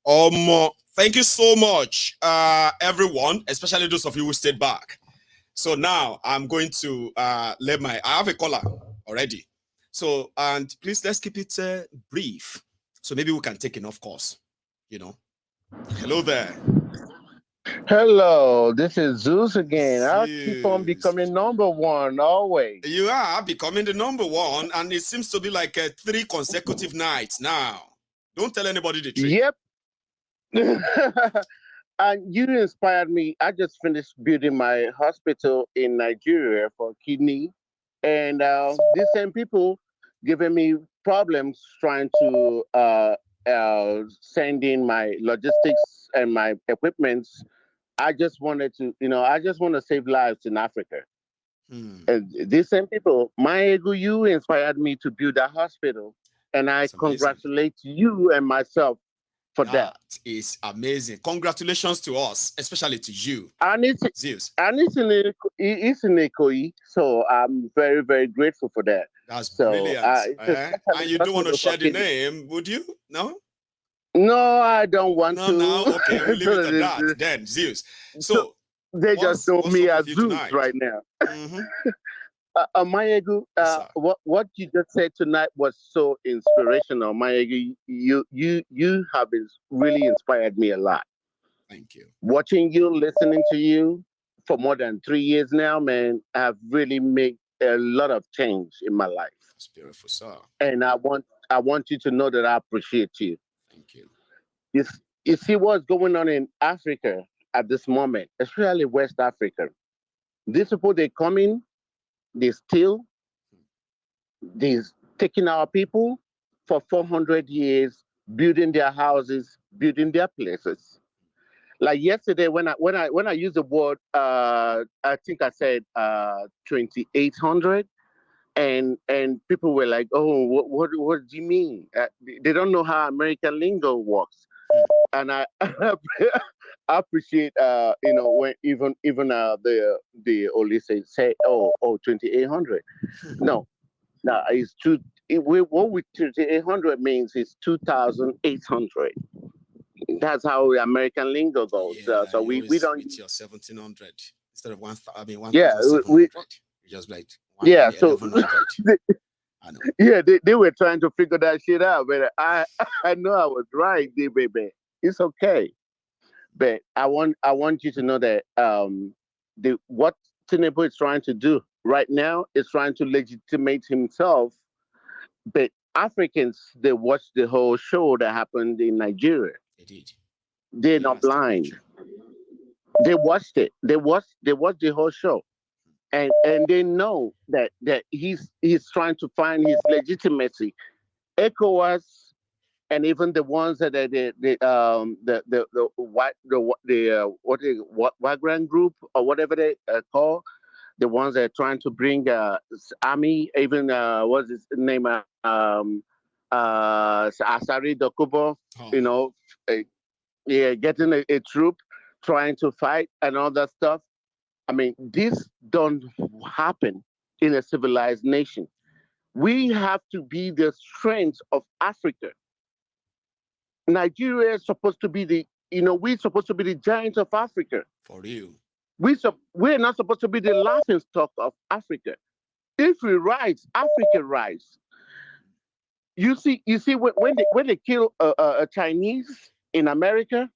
Thank you so much, everyone, especially those of you who stayed back. So now I'm going to I have a caller already. So, and please, let's keep it brief. So maybe we can take enough course, Hello there. Hello, this is Zeus again. I'll keep on Zeus. becoming #1 always. You are becoming the #1, and it seems to be like 3 consecutive nights now. Don't tell anybody the trick. Yep. And you inspired me. I just finished building my hospital in Nigeria for kidney, and these same people giving me problems trying to send in my logistics and my equipments. I just wanted to, I just want to save lives in Africa. And these same people, you inspired me to build a hospital, and I congratulate you and myself for that. That is amazing. Congratulations to us, especially to you. And Zeus. It's in Ikoyi, so I'm very, very grateful for that. That's brilliant. And you don't want to share the name, would you? No? No, I don't want to. No, okay, we'll leave it at that then, Zeus. So they just know me as Zeus right now. Mayegu, what you just said tonight was so inspirational. Mayegu, you have really inspired me a lot. Thank you. Watching you, listening to you for more than 3 years now, man, have really made a lot of change in my life. That's beautiful, sir. And I want you to know that I appreciate you. Thank you. You see what's going on in Africa at this moment, especially West Africa. These people, they come in, they steal, they're taking our people for 400 years, building their houses, building their places. Like yesterday, when I used the word, I think I said 2,800, and people were like, "Oh, what do you mean?" They don't know how American lingo works, and I I appreciate when even the Olise say, "Oh, 2,800." No, it's two. What with 2,800 means is 2,800. That's how American lingo goes. So we don't with your 1,700 instead of 1,000. I mean 1,700. Yeah, we just like 1, yeah. So I know. Yeah, they were trying to figure that shit out, but I know I was right, baby. It's okay. But I want you to know that what Tinubu is trying to do right now is trying to legitimate himself. But Africans, they watched the whole show that happened in Nigeria. They did. They're not blind. They watched it. They watched the whole show. And they know that he's trying to find his legitimacy. ECOWAS and even the ones that Wagram group or whatever they call, the ones that are trying to bring army, even what's his name, Asari Dokubo, getting a troop trying to fight and all that stuff. I mean, this don't happen in a civilized nation. We have to be the strength of Africa. Nigeria is supposed to be we're supposed to be the giants of Africa. For real. We're not supposed to be the laughing stock of Africa. If we rise, Africa rise. You see, when they kill a Chinese in America,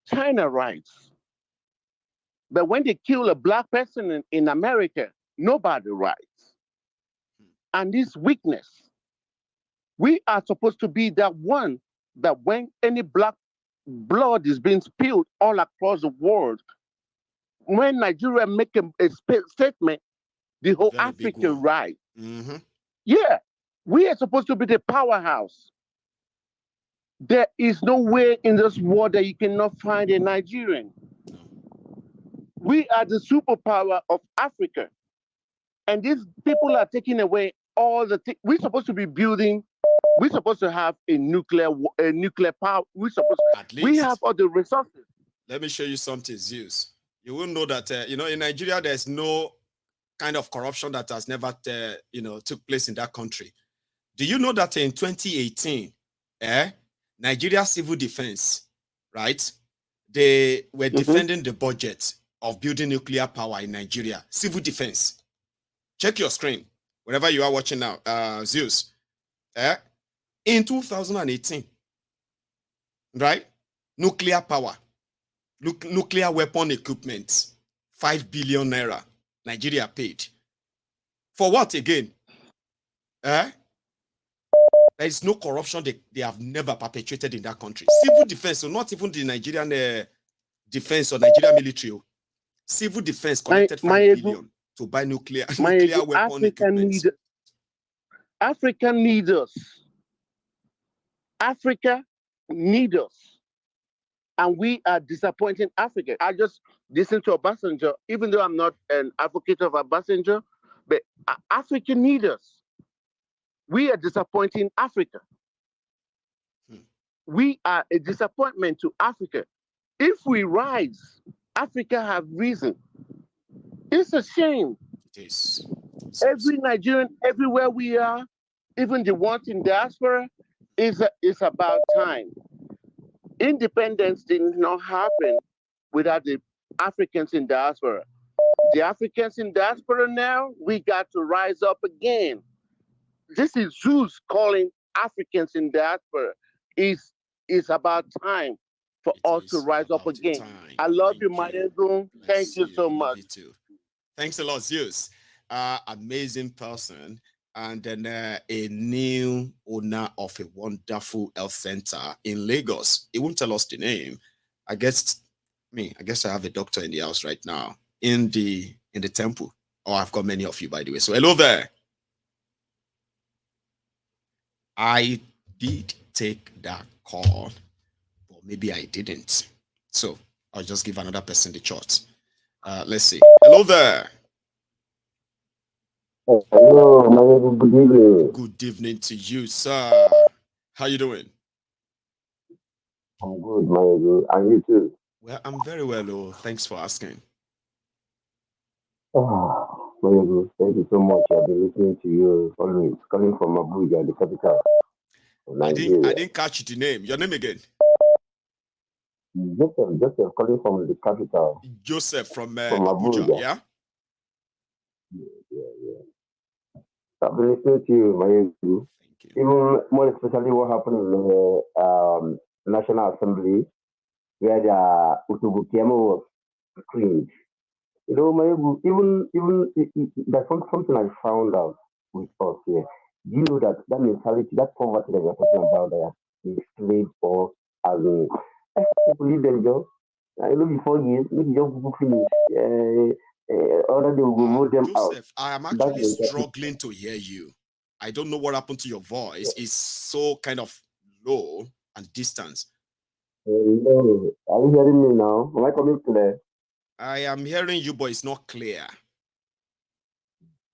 China rise. But when they kill a black person in America, nobody rise. And this weakness, we are supposed to be that one that when any black blood is being spilled all across the world, when Nigeria make a statement, the whole Africa rise. Mm-hmm. Yeah, we are supposed to be the powerhouse. There is no way in this world that you cannot find a Nigerian. We are the superpower of Africa. And these people are taking away all the things. We're supposed to be building. We're supposed to have a nuclear power. We have all the resources. Let me show you something, Zeus. You will know that in Nigeria there's no kind of corruption that has never took place in that country. Do you know that in 2018, Nigeria civil defense, right? They were defending the budget of building nuclear power in Nigeria. Civil defense. Check your screen, wherever you are watching now, Zeus. In 2018, right? Nuclear power, nuclear weapon equipment, 5 billion naira. Nigeria paid. For what again? There is no corruption they have never perpetrated in that country. Civil defense, so not even the Nigerian defense or Nigerian military. Civil defense collected 5 billion to buy nuclear weapon equipment. Africa needs us. Africa needs us. And we are disappointing Africa. I just listened to Obasanjo, even though I'm not an advocate of Obasanjo, but Africa needs us. We are disappointing Africa. We are a disappointment to Africa. If we rise, Africa have risen. It's a shame. It is. Every Nigerian, everywhere we are, even the ones in diaspora, is about time. Independence did not happen without the Africans in diaspora. The Africans in diaspora now, we got to rise up again. This is Zeus calling Africans in diaspora. It's about time for us to rise up again. I love you, Mayegun. Thank you so much. Thanks a lot, Zeus. Amazing person. And then a new owner of a wonderful health center in Lagos. He won't tell us the name. I guess I have a doctor in the house right now in the temple. Oh, I've got many of you, by the way. So hello there. I did take that call, but maybe I didn't. So I'll just give another person the chance. Let's see. Hello there. Hello, good evening. Good evening to you, sir. How you doing? I'm good, Mayegun. And you too? Well, I'm very well. Oh, thanks for asking. Mayegun, thank you so much. I've been listening to you always. Calling from Abuja, the capital of Nigeria. I didn't catch the name. Your name again? Joseph, calling from the capital. Joseph from Abuja. Yeah. I've been listening to you, Mayegun. Thank you. Even more especially what happened in the National Assembly, where the Utubukiemo was screened. You know, Mayegun, even there's something I found out with us here. Do you know that mentality, that poverty that we're talking about, that is enslaved or as in, people leave them jobs. I know before years, maybe just people finish. Other they will vote them Joseph, out. I am actually struggling to hear you. I don't know what happened to your voice. It's so kind of low and distant. Hello. Are you hearing me now? Am I coming clear? I am hearing you, but it's not clear.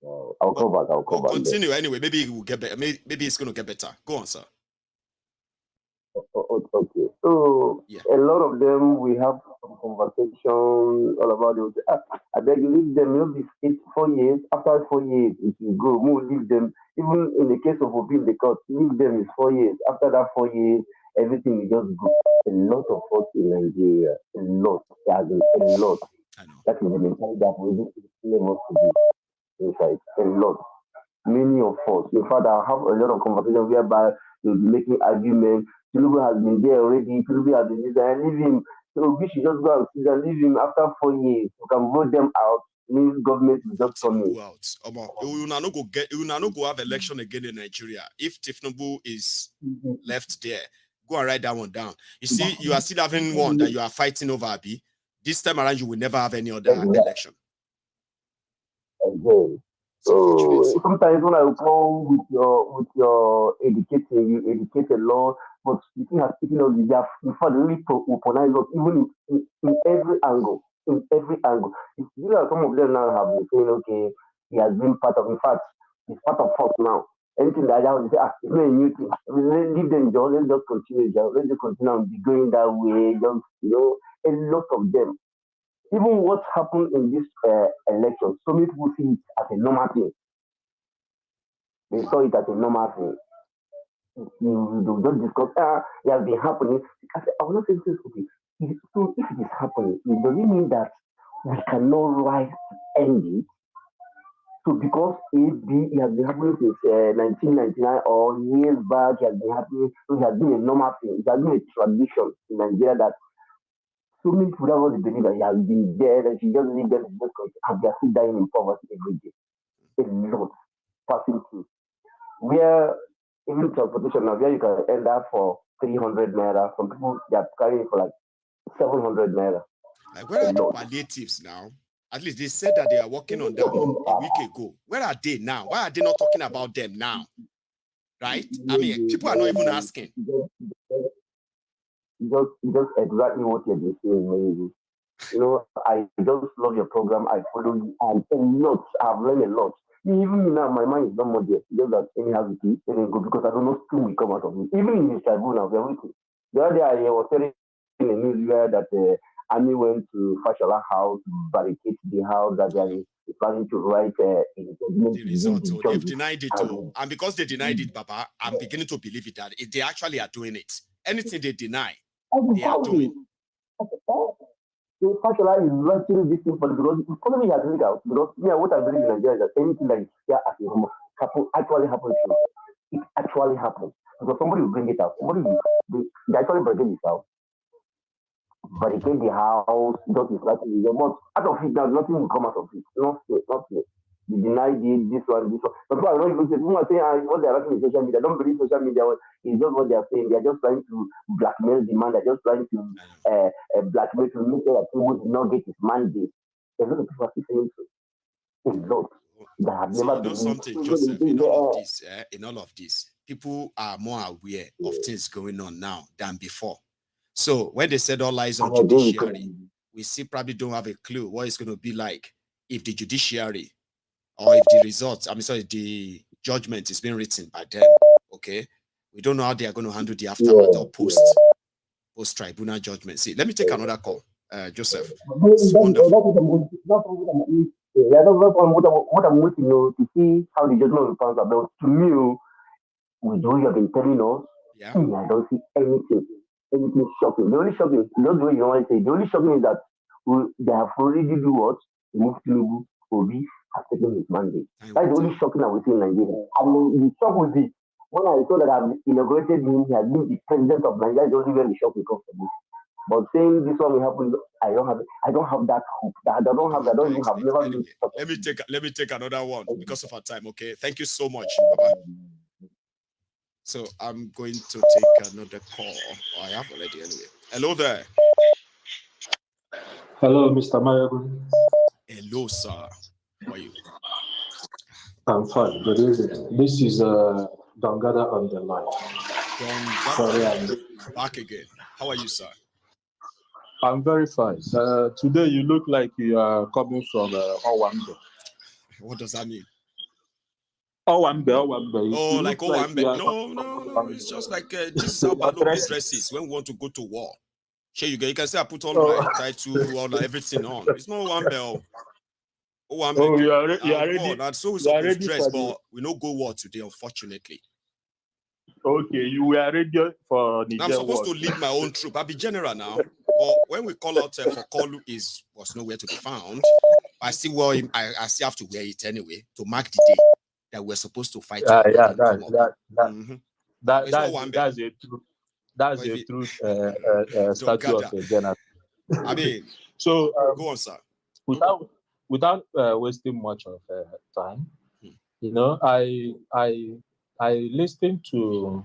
I'll come back. Continue anyway. Maybe it will get better. Maybe it's going to get better. Go on, sir. Okay. So a lot of them, we have some conversation all about it. I beg you, leave them. Maybe 4 years. After 4 years, it will go. We'll leave them. Even in the case of appeal the court, leave them is 4 years. After that 4 years, everything will just go. A lot of us in Nigeria, a lot. I know. That is the mentality that we need to do. Inside, a lot. Many of us. In fact, I have a lot of conversations whereby they'll be making arguments. Tinubu has been there already. Tinubu has been there. Leave him. So we should just go and leave him after 4 years. We can vote them out. New government will just come in. We will not go have election again in Nigeria. If Tinubu is left there, go and write that one down. You see, you are still having one that you are fighting over, Abi. This time around, you will never have any other election. Okay. So sometimes when I come with your educating, you educate a lot, but you think has taken on the gap. In fact, really weaponize us even in every angle. In every angle. You know, some of them now have been saying, okay, he has been part of. In fact, he's part of us now. Anything that I want to say, it's not a new thing. Leave them, John. Let's just continue, John. Let's just continue and be going that way. Just, a lot of them. Even what happened in this election, so many people see it as a normal thing. They saw it as a normal thing. You just discuss, it has been happening. I said, I will not say this, okay. So if it is happening, it doesn't mean that we cannot rise to end it. So because it has been happening since 1999 or years back, it has been happening, so it has been a normal thing. It has been a tradition in Nigeria that so many people have already believe that he has been there, that she just leave them in this country, and they are still dying in poverty every day. A lot passing through. Where even transportation now, where you can end up for 300 naira, some people they are carrying for like 700 naira. Like, where are the palliatives now? At least they said that they are working on that one a week ago. Where are they now? Why are they not talking about them now? Right? I mean, people are not even asking. Just exactly what you're saying. You know, I just love your program. I follow you and a lot. I've learned a lot. Even now, my mind is not more there. Just that anyhow it is, and go because I don't know still will come out of it. Even in this tribunal, everything. The other day I was telling in the news where that the army went to Fashola house, barricade the house that they are planning to write the result. So they've denied it too. And because they denied it, Baba, I'm beginning to believe it that they actually are doing it. Anything they deny, they are doing. So Fashola is writing this thing for the because the economy has leaked out. Because what I believe in Nigeria is that anything that is here as a rumor actually happens. It actually happens. Because somebody will bring it out. Somebody will they actually barricade this out. Barricade the house, just is like but out of it now nothing will come out of it. Not yet. They deny this one. But people are not even saying what they are writing in social media. Don't believe social media is just what they are saying. They are just trying to blackmail the man. They are just trying to blackmail to make sure that people do not get his mandate. There's a lot of people are saying so. A lot. That have never been something, Joseph, in all of this, people are more aware of things going on now than before. So when they said all eyes on judiciary, we still probably don't have a clue what it's going to be like if the judiciary or if the results, the judgment is being written by them. Okay, we don't know how they are going to handle the aftermath or post tribunal judgment. See, let me take another call, Joseph. It's wonderful. What I'm waiting to see how the judgment will pass about. To me, with what you have been telling us, I don't see anything shocking. The only shocking, just the way you want to say, the only shocking is that they have already do what? Removed Tinubu, Obi has taken his mandate. That's the only shocking that we see in Nigeria. I mean, the shock was this. When I saw that I've inaugurated him, he has been the president of Nigeria, the only way the shock will come from me. But saying this one will happen, I don't have that hope. I don't have that. I don't even have never anyway, let me take another one because of our time. Okay, thank you so much, Baba. So I'm going to take another call. Oh, I have already anyway. Hello there. Hello, Mr. Mayogun. Hello, sir. How are you? I'm fine. Good evening. This is Dongada on the line. Dongada, back again. How are you, sir? I'm very fine. Today you look like you are coming from Owambe. What does that mean? Owambe. Oh, like Owambe. No. It's just like this is how Balobi dresses when we want to go to war. You can say I put all my title, all everything on. It's not Owambe. Owambe. You are ready. That's so we supposed to dress, but we no go war today, unfortunately. Okay, you were ready for Niger. I'm supposed to lead my own troop. I'll be general now. But when we call out for Kolu, was nowhere to be found. I still wear him. I still have to wear it anyway to mark the day that we're supposed to fight. That's a truth. That's a truth statue of a general. I mean, so go on, sir. Without wasting much of time, you know, I listened to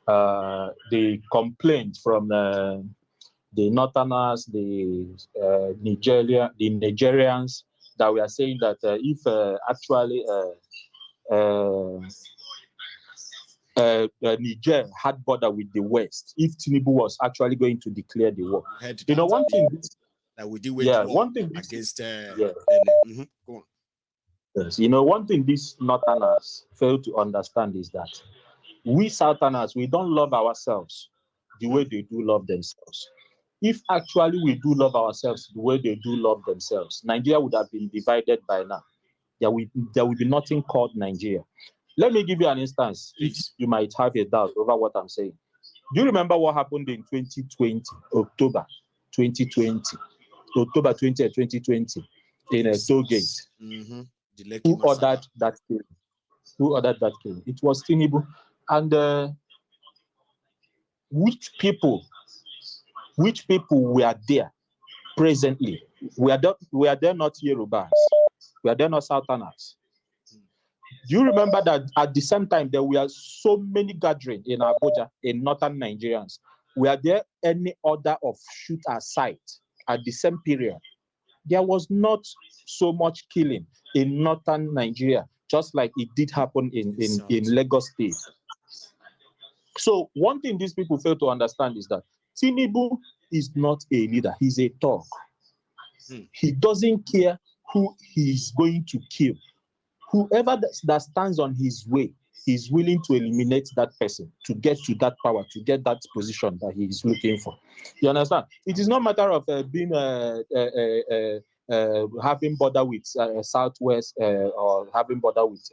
the complaints from the Northerners, the Nigerians, that we are saying that if actually Niger had border with the West, if Tinubu was actually going to declare the war, you know, one thing that we did wage war against go on. Yes, you know, one thing these Northerners fail to understand is that we Southerners, we don't love ourselves the way they do love themselves. If actually we do love ourselves the way they do love themselves, Nigeria would have been divided by now. There will be nothing called Nigeria. Let me give you an instance. Please. You might have a doubt over what I'm saying. Do you remember what happened in 2020, October 2020, October 20th, 2020, in a toll gate? Mm-hmm. Who ordered that killing? Who ordered that killing? It was Tinubu. And which people were there presently? We are there not Yorubas. We are there not Southerners. Do you remember that at the same time there were so many gatherings in Abuja, in northern Nigerians? Were there any order of shoot aside at the same period? There was not so much killing in northern Nigeria, just like it did happen in Lagos State. So one thing these people fail to understand is that Tinubu is not a leader, he's a thug. He doesn't care who he's going to kill. Whoever that stands on his way, he's willing to eliminate that person to get to that power, to get that position that he is looking for. You understand? It is not a matter of being having border with Southwest or having border with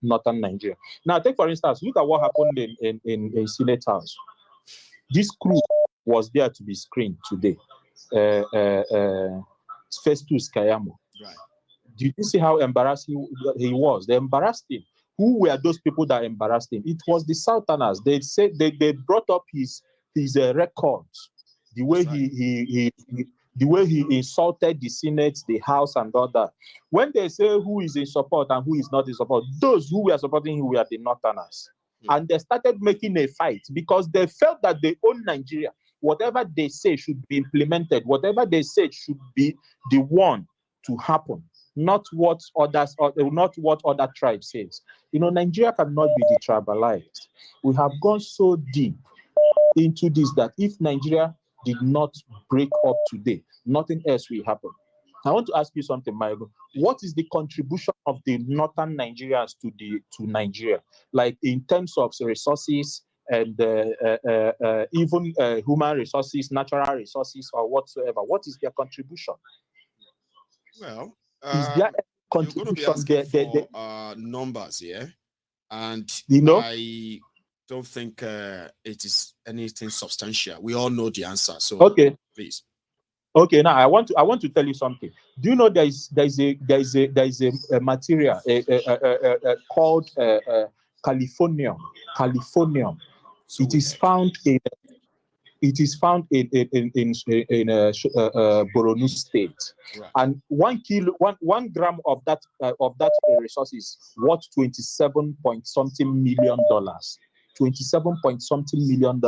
northern Nigeria. Now, take for instance, look at what happened in Senate House. This crew was there to be screened today. Festus Kayamo. Right. Did you see how embarrassing he was? They embarrassed him. Who were those people that embarrassed him? It was the Southerners. They said they brought up his records, the way the way he insulted the Senate, the House, and all that. When they say who is in support and who is not in support, those who were supporting him were the Northerners. And they started making a fight because they felt that they own Nigeria. Whatever they say should be implemented. Whatever they say should be the one to happen. Not what others, or not what other tribes says. You know, Nigeria cannot be detribalized. We have gone so deep into this that if Nigeria did not break up today, nothing else will happen. I want to ask you something, Michael. What is the contribution of the northern Nigerians to Nigeria, like in terms of resources and even human resources, natural resources, or whatsoever? What is their contribution? Well, is there you're going to be asking for numbers here, and I don't think it is anything substantial. We all know the answer, so okay, please. Okay, now I want to tell you something. Do you know there is a material called Californium? So it is found in Borno State, right. And 1 gram of that resource is worth $27-point-something million. $27-point-something million.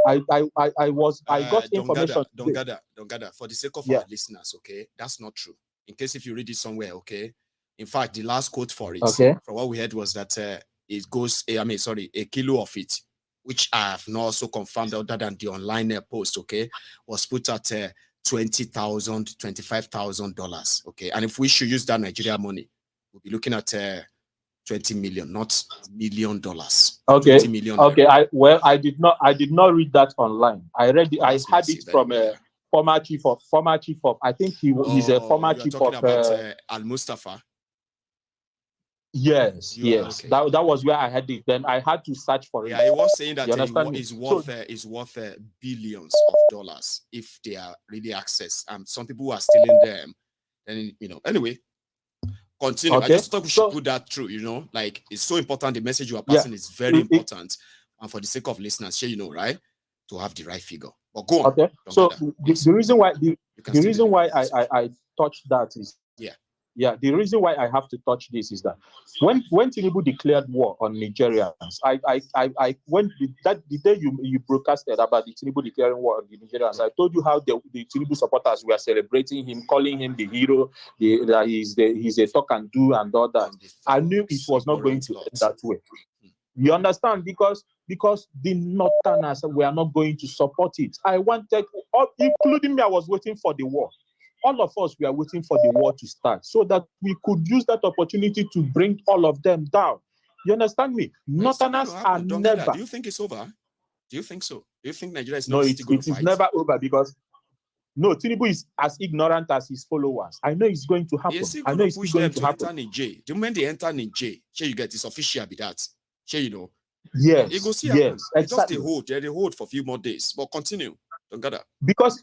I got information. Don't gather. For the sake of our listeners, okay, that's not true. In case if you read it somewhere, okay. In fact, the last quote for it, from what we heard, was that it goes. A kilo of it, which I have not also confirmed other than the online post, okay, was put at $20,000, $25,000, okay. And if we should use that Nigeria money, we'll be looking at 20 million, not $1 million. Okay. 20 million. Okay. I did not read that online. I read it. I had it from a former chief of. I think he's a former chief of. Al Mustafa. Yes. Okay. That was where I had it. Then I had to search for it. Yeah, he was saying that is worth billions of dollars if they are really accessed. Some people are stealing them. And anyway. Continue. Okay. I just thought we should put that through, like it's so important. The message you are passing is very important. And for the sake of listeners, right, to have the right figure. But go on. Okay. So the reason why I touched that is the reason why I have to touch this is that when Tinubu declared war on Nigerians, when the day you broadcasted about the Tinubu declaring war on the Nigerians, I told you how the Tinubu supporters were celebrating him, calling him the hero, that he's a talk and do and all that. I knew it was not going to end that way. You understand? Because the Northerners were not going to support it. I wanted, including me, I was waiting for the war. All of us, we are waiting for the war to start so that we could use that opportunity to bring all of them down. You understand me? Northerners are never. Do you think it's over? Do you think so? Do you think Nigeria is not? No, it is never over because No, Tinubu is as ignorant as his followers. I know it's going to happen. I know it's push going them to to happen. enter Niger. The moment they enter Niger, sure you get it's official be that. Sure you know. Yes, It go see yes, happen. exactly. It's just they hold for a few more days. But continue. Don't get that. Because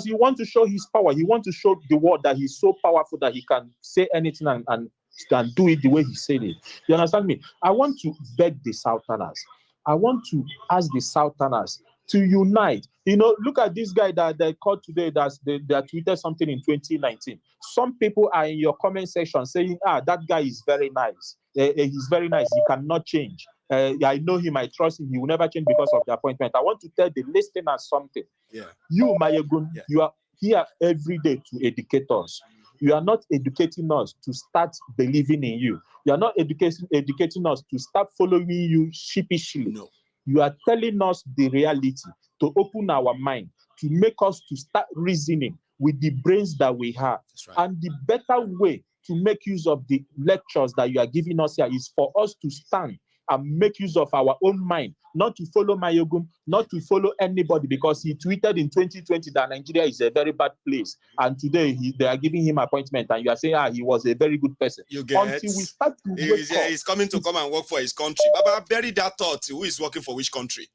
you want to show his power. You want to show the world that he's so powerful that he can say anything and can do it the way he said it. You understand me? I want to beg the Southerners. I want to ask the Southerners to unite. You know, look at this guy that they called today that tweeted something in 2019. Some people are in your comment section saying, that guy is very nice. He's very nice. He cannot change. I know him. I trust him. He will never change because of the appointment. I want to tell the listeners something. Yeah. You, Mayegun, you are here every day to educate us. You are not educating us to start believing in you. You are not educating us to start following you sheepishly. No. You are telling us the reality, to open our mind, to make us to start reasoning with the brains that we have. That's right. And the better way to make use of the lectures that you are giving us here is for us to stand and make use of our own mind, not to follow Mayogun, not to follow anybody, because he tweeted in 2020 that Nigeria is a very bad place. And today they are giving him appointment, and you are saying, he was a very good person. You get until we start to wake up. He's coming to come and work for his country. Baba, bury that thought. Who is working for which country?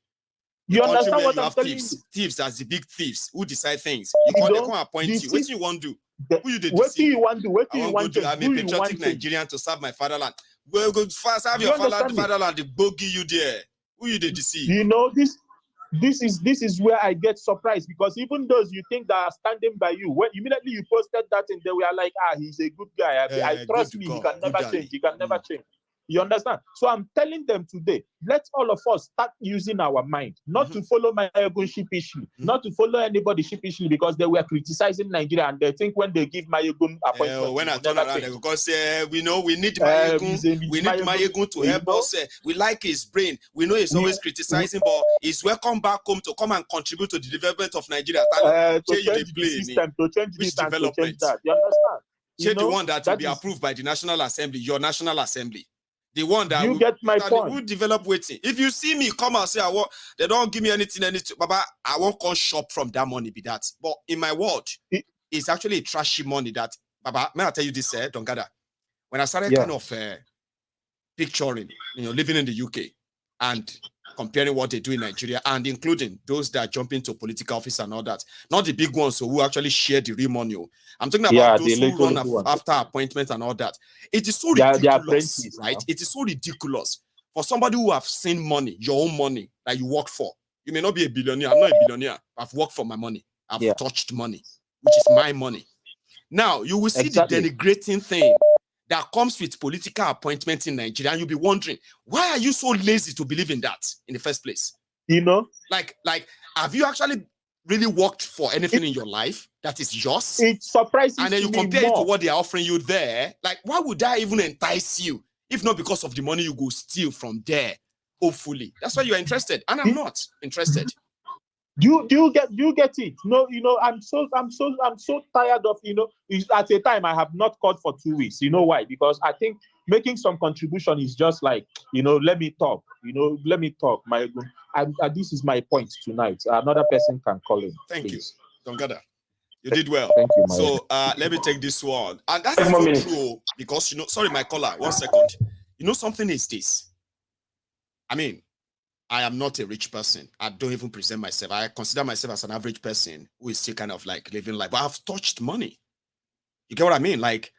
You understand what I'm telling you? Thieves as the big thieves who decide things. They can't appoint you. What do you want to do? Who you What do you want to do? What do I you want to do? I'm a patriotic Nigerian to serve my fatherland. Well, go fast, have your fatherland, the bogey you there. Who you they deceive? You know, this is where I get surprised, because even those you think that are standing by you, when immediately you posted that and they were like, he's a good guy. I trust me, he can never change. He can never change. You understand? So I'm telling them today, let all of us start using our mind, not to follow Mayogun sheepishly, not to follow anybody sheepishly, because they were criticizing Nigeria and they think when they give Mayogun appointment, when I turn around, because we know we need Mayogun, we need Mayogun to help us. We like his brain. We know he's always criticizing, but he's welcome back home to come and contribute to the development of Nigeria. To change the system, to change this and to change that. You understand? Change the one that will be approved by the National Assembly, your National Assembly. The one that you get my point. Who develop waiting. If you see me come and say they don't give me anything, Baba, I won't come shop from that money. Be that, but in my word, it's actually a trashy money. That Baba, may I tell you this, don't gather. When I started kind of picturing, living in the UK and comparing what they do in Nigeria, and including those that jump into political office and all that, not the big ones who actually share the real money. I'm talking about those who run after appointments and all that. It is so ridiculous, right? It is so ridiculous for somebody who have seen money, your own money that you work for. You may not be a billionaire. I'm not a billionaire. I've worked for my money. I've touched money, which is my money. Now, you will see the denigrating thing that comes with political appointments in Nigeria, and you'll be wondering, why are you so lazy to believe in that in the first place? Like, have you actually really worked for anything in your life that is yours? It surprises me. And then you compare it to what they are offering you there. Like, why would that even entice you? If not because of the money you go steal from there, hopefully. That's why you're interested. And I'm not interested. Do you get it? No, I'm so tired of, at a time I have not called for 2 weeks. You know why? Because I think making some contribution is just like, let me talk, this is my point tonight. Another person can call in. Thank you. Don't gather. You did well. Thank you, so let me take this one. And that's so true because, sorry, my caller, 1 second. Something is this. I mean, I am not a rich person. I don't even present myself. I consider myself as an average person who is still kind of like living life. But I've touched money. You get what I mean? Like,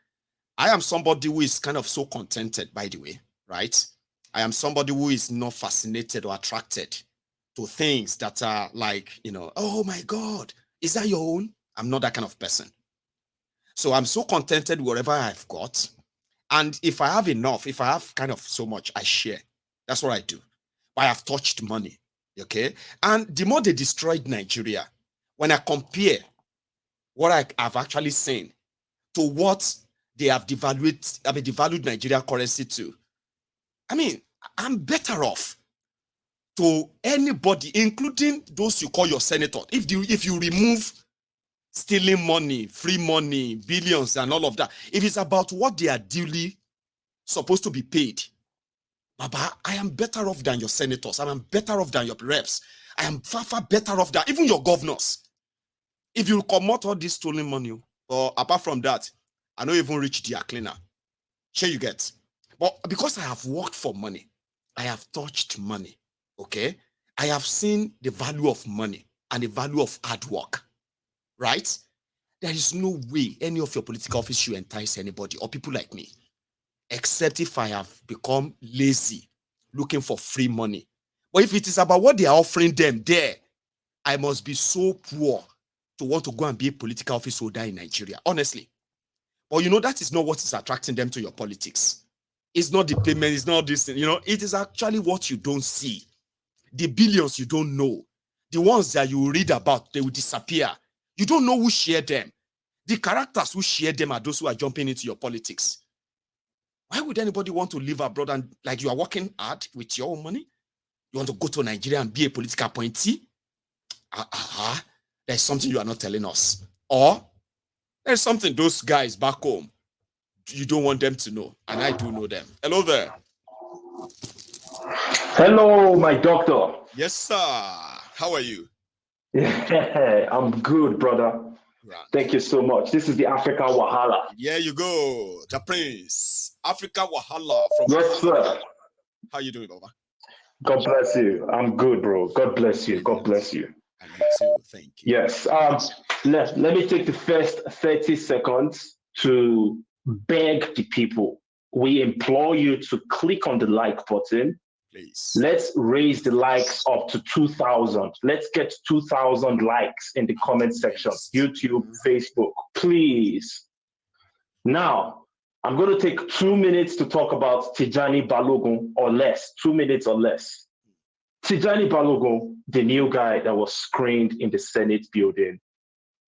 I am somebody who is kind of so contented, by the way, right? I am somebody who is not fascinated or attracted to things that are like, oh my God, is that your own? I'm not that kind of person. So I'm so contented wherever I've got. And if I have enough, if I have kind of so much, I share. That's what I do. I have touched money, okay? And the more they destroyed Nigeria, when I compare what I've actually seen to what they have devalued Nigeria currency to, I mean, I'm better off to anybody, including those you call your senator. If you remove stealing money, free money, billions and all of that, if it's about what they are duly supposed to be paid, Baba, I am better off than your senators. I am better off than your reps. I am far, far better off than even your governors. If you come out all this stolen money, or apart from that, I don't even reach their cleaner. Sure you get. But because I have worked for money, I have touched money, okay? I have seen the value of money and the value of hard work, right? There is no way any of your political office should entice anybody or people like me, except if I have become lazy, looking for free money. But if it is about what they are offering them there, I must be so poor to want to go and be a political office holder in Nigeria, honestly. But you know, that is not what is attracting them to your politics. It's not the payment, it's not this thing, you know, it is actually what you don't see. The billions you don't know. The ones that you read about, they will disappear. You don't know who shared them. The characters who share them are those who are jumping into your politics. Why would anybody want to live abroad and like you are working hard with your own money? You want to go to Nigeria and be a political appointee? There's something you are not telling us. Or there's something those guys back home, you don't want them to know. And I do know them. Hello there. Hello, my doctor. Yes, sir. How are you? Yeah, I'm good, brother. Right. Thank you so much. This is the Africa Wahala. There you go. The Prince. Africa Wahala from Yes, sir. How you doing, Baba? God bless you. I'm good, bro. God bless you. God bless you. And you too. Thank you. Yes. Let me take the first 30 seconds to beg the people. We implore you to click on the like button. Please. Let's raise the likes up to 2,000. Let's get 2,000 likes in the comment section. YouTube, Facebook, please. Now, I'm going to take 2 minutes to talk about Tijani Balogun or less, 2 minutes or less. Tijani Balogun, the new guy that was screened in the Senate building.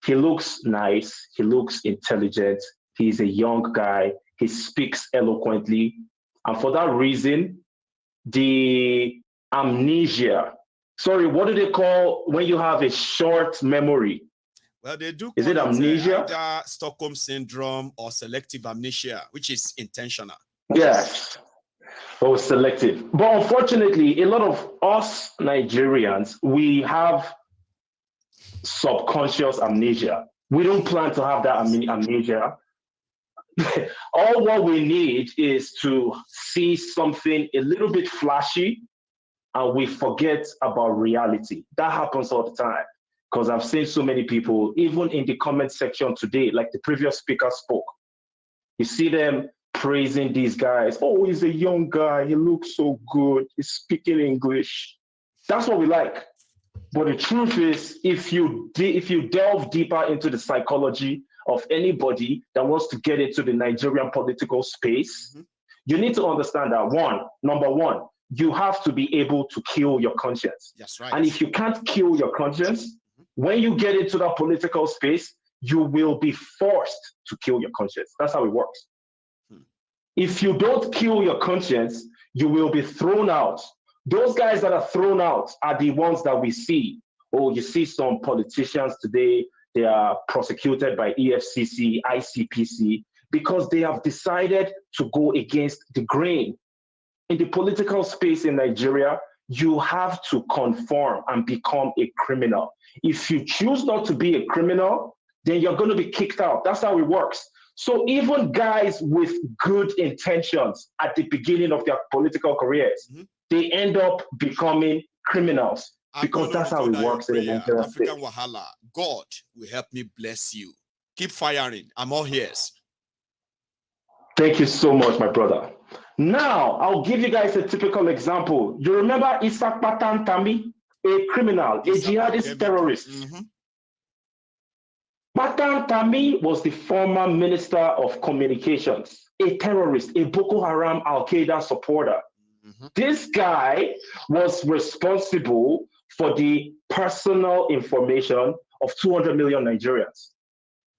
He looks nice. He looks intelligent. He's a young guy. He speaks eloquently. And for that reason, the amnesia. Sorry, what do they call when you have a short memory? Well, they do. Is it amnesia? Either Stockholm Syndrome or selective amnesia, which is intentional. Yes. Oh, selective. But unfortunately, a lot of us Nigerians, we have subconscious amnesia. We don't plan to have that amnesia. All what we need is to see something a little bit flashy and we forget about reality. That happens all the time because I've seen so many people, even in the comment section today, like the previous speaker spoke. You see them praising these guys. Oh, he's a young guy. He looks so good. He's speaking English. That's what we like. But the truth is, if you delve deeper into the psychology of anybody that wants to get into the Nigerian political space, you need to understand that number one, you have to be able to kill your conscience. That's right. And if you can't kill your conscience, when you get into that political space, you will be forced to kill your conscience. That's how it works. If you don't kill your conscience, you will be thrown out. Those guys that are thrown out are the ones that we see. Oh, you see some politicians today, they are prosecuted by EFCC, ICPC, because they have decided to go against the grain. In the political space in Nigeria, you have to conform and become a criminal. If you choose not to be a criminal, then you're going to be kicked out. That's how it works. So even guys with good intentions at the beginning of their political careers, they end up becoming criminals because that's how it works in the Nigerian African Wahala. God will help me bless you. Keep firing. I'm all ears. Thank you so much, my brother. Now, I'll give you guys a typical example. You remember Isak Patan Tami, a criminal, a jihadist terrorist. Patan Tami was the former Minister of Communications, a terrorist, a Boko Haram Al-Qaeda supporter. This guy was responsible for the personal information of 200 million Nigerians.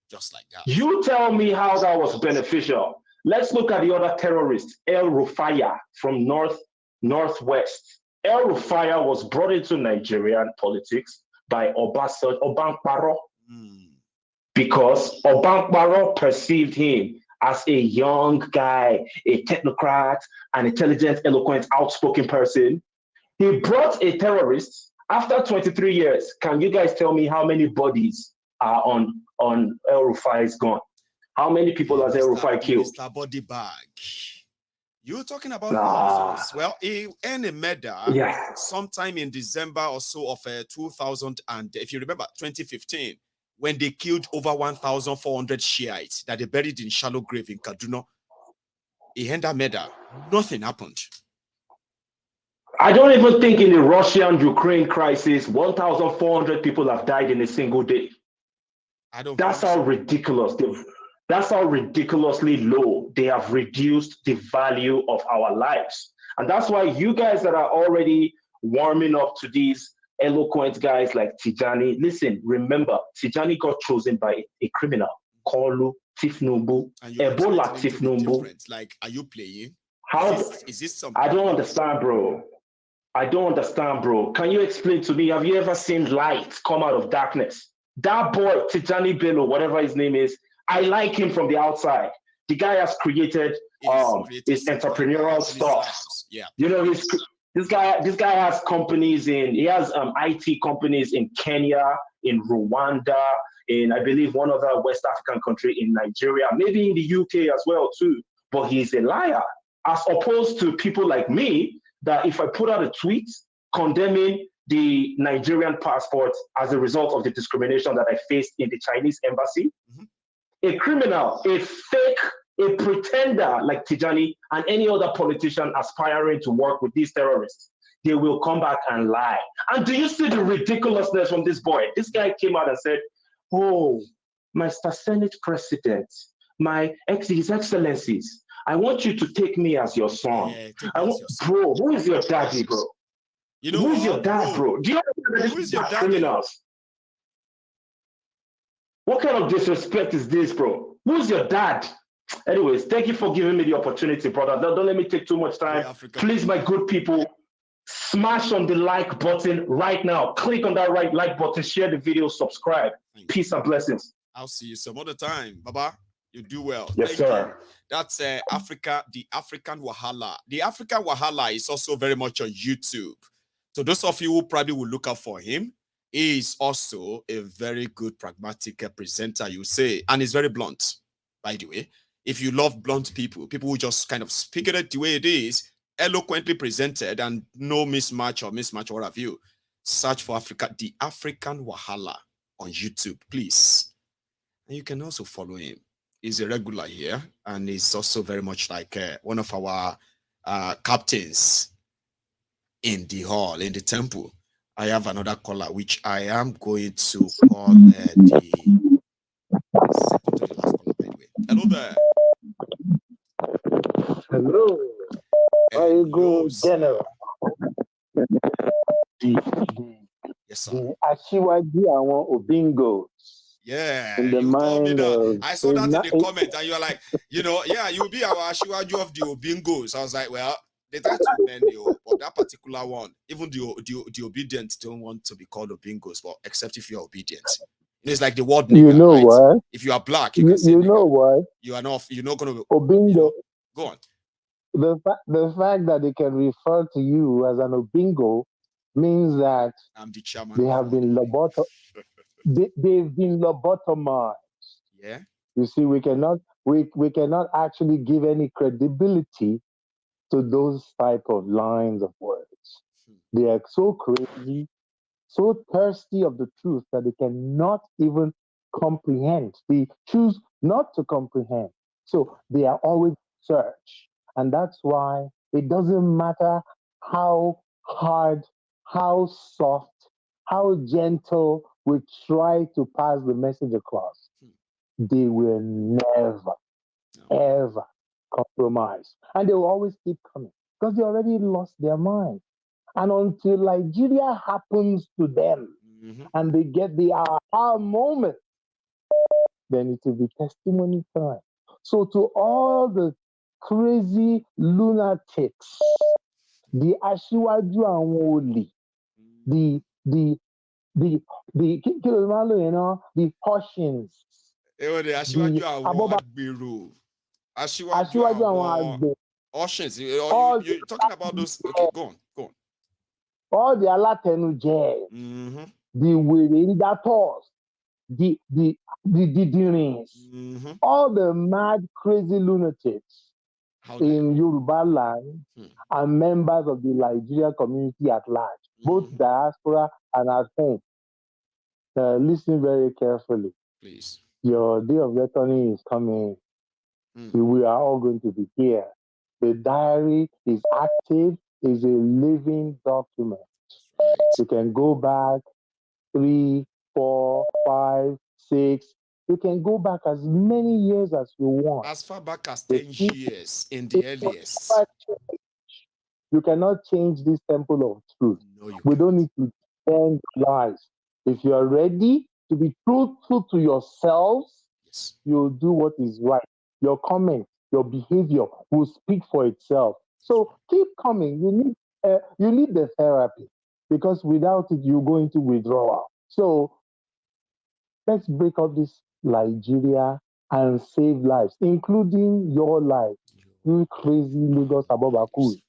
Just like that. You tell me how that was beneficial. Let's look at the other terrorist, El Rufaya from Northwest. El Rufaya was brought into Nigerian politics by Obankparo because Obankparo perceived him as a young guy, a technocrat, an intelligent, eloquent, outspoken person. He brought a terrorist after 23 years. Can you guys tell me how many bodies are on El Rufai's gun. How many people has El Rufai killed? Mr. Body Bag. You're talking about Nah. thousands. Well, he earned a medal sometime in December or so of 2000, and if you remember, 2015, when they killed over 1,400 Shiites that they buried in shallow grave in Kaduna. He earned that medal. Nothing happened. I don't even think in the Russian-Ukraine crisis, 1,400 people have died in a single day. That's how ridiculous. That's how ridiculously low they have reduced the value of our lives. And that's why you guys that are already warming up to these eloquent guys like Tijani, listen, remember, Tijani got chosen by a criminal, Kolu, Tinubu, Ebola Tinubu. Like, are you playing? How is this something? I don't understand, bro. I don't understand, bro. Can you explain to me, have you ever seen light come out of darkness? That boy, Tijani Bello, whatever his name is, I like him from the outside. The guy has created his entrepreneurial stuff. Yeah. You know, this guy has companies he has IT companies in Kenya, in Rwanda, in I believe one other West African country, in Nigeria, maybe in the UK as well too. But he's a liar, as opposed to people like me, that if I put out a tweet condemning the Nigerian passport as a result of the discrimination that I faced in the Chinese embassy, a criminal, a fake, a pretender like Tijani and any other politician aspiring to work with these terrorists, they will come back and lie. And do you see the ridiculousness from this boy? This guy came out and said, oh, Mr. Senate President, His Excellencies, I want you to take me as your son. Bro, who is your daddy, bro? You know who's your dad, bro? Do you know who is your daddy? Criminals? What kind of disrespect is this, bro? Who's your dad? Anyways, thank you for giving me the opportunity, brother. Don't let me take too much time. Please, my good people, smash on the like button right now. Click on that like button, share the video, subscribe. Peace and blessings. I'll see you some other time. Baba, you do well. Yes, sir. That's Africa, the African Wahala. The African Wahala is also very much on YouTube. So those of you who probably will look out for him, he is also a very good pragmatic presenter, you say, and he's very blunt, by the way. If you love blunt people who just kind of speak it the way it is, eloquently presented, and no mismatch or what have you, search for Africa, the African Wahala on YouTube, please. And you can also follow him. He's a regular here, and he's also very much like one of our captains in the hall, in the temple. I have another caller, which I am going to call the second to the last caller, by the way. Hello there. Hello. How you go, General? Yes, sir. The Ashiwaji àwọn Obingos. Yeah, in the you told me mind that. I saw that in the comment, and you're like, yeah, you'll be our Ashiwaju of the Obingos. I was like, well, they try to many, but that particular one, even the obedient don't want to be called Obingos, but except if you're obedient. It's like the word nigger, you know right? why? If you are black, you can say you nigger. know why? You're not going to Obingo. Go on. The fact that they can refer to you as an Obingo means that I'm the chairman. They have been they've been lobotomized. Yeah. You see, we cannot actually give any credibility to those type of lines of words. They are so crazy, so thirsty of the truth that they cannot even comprehend. They choose not to comprehend. So they are always search. And that's why it doesn't matter how hard, how soft, how gentle we try to pass the message across. They will never, ever compromise. And they will always keep coming because they already lost their mind. And until Nigeria happens to them and they get the aha moment, then it will be testimony time. So to all the crazy lunatics, the Ashiwaju Anwoli, the Hutchins, Ashiwaju àwọn Oceans. You're talking about those. Okay, go on. All the Alatenuje, the Wirindatos, the Nigeriens, all the mad, crazy lunatics in Yoruba land are members of the Nigerian community at large, both diaspora and at home. Listen very carefully. Please. Your day of reckoning is coming. We are all going to be here. The diary is active, is a living document. Right. You can go back 3, 4, 5, 6. You can go back as many years as you want. As far back as 10 years in the earliest. You cannot change this temple of truth. No, we don't need to spend lies. If you are ready to be truthful to yourselves, yes, you'll do what is right. Your comment, your behavior will speak for itself. So keep coming. You need the therapy, because without it, you go into withdrawal. So let's break up this Nigeria and save lives, including your life. You crazy Lagos Abobaku.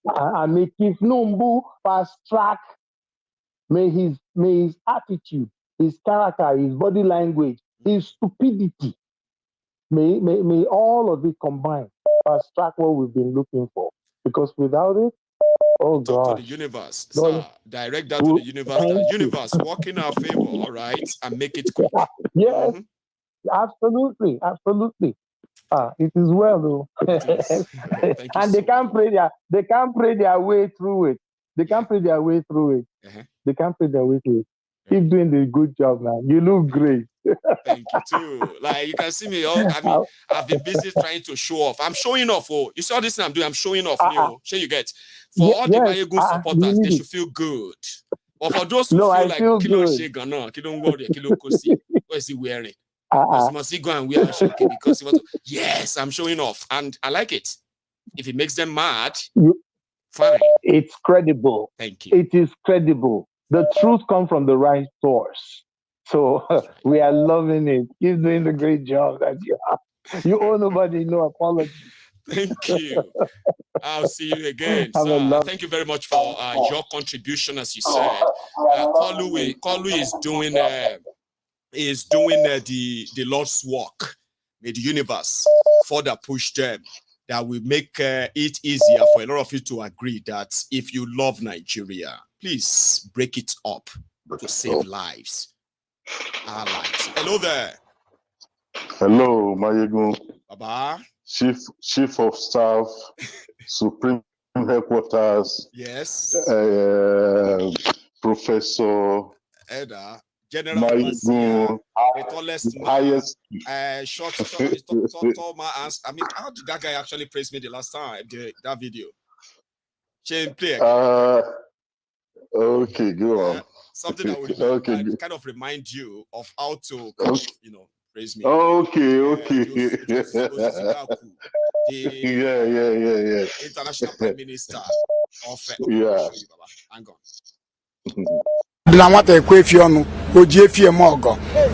And may Tinubu fast track. May his attitude, his character, his body language, his stupidity, may all of it combine fast track what we've been looking for. Because without it, oh God. Talk to the universe, sir. Direct that to the universe. The universe, work in our favor, all right, and make it quick. Yes, absolutely, absolutely. It is well, though. Thank you and so they can't pray their way through it. They can't pray their way through it. They can't pray their way through it. Keep doing the good job, man. You look great. Thank you too. Like you can see me. I've been busy trying to show off. I'm showing off. Oh, you saw this thing I'm doing. I'm showing off. Sure you get. For all the Mayegun supporters, they should feel good. But for those who feel like kilo shegana, kilo ngori, kilo kosi, what is he wearing? Must he go and wear shake because he wants to? Yes, I'm showing off, and I like it. If it makes them mad, fine. It's credible. Thank you. It is credible. The truth comes from the right source. So we are loving it. Keep doing the great job that you have. You owe nobody no apology. Thank you. I'll see you again, sir. Thank you very much for your contribution, as you said. Kolu is doing the Lord's work. May the universe further push them. That will make it easier for a lot of you to agree that if you love Nigeria, please break it up to save lives. Our lives. Hello there. Hello, Mayegun. Baba. Chief of Staff, Supreme Headquarters. Yes. Professor Eda. General Mayegun. The tallest man. Short, tall man. I mean, how did that guy actually praise me the last time? That video. Chain play again. Okay, go on. Something that would kind of remind you of how to, praise me. Okay. The international prime minister of hang on.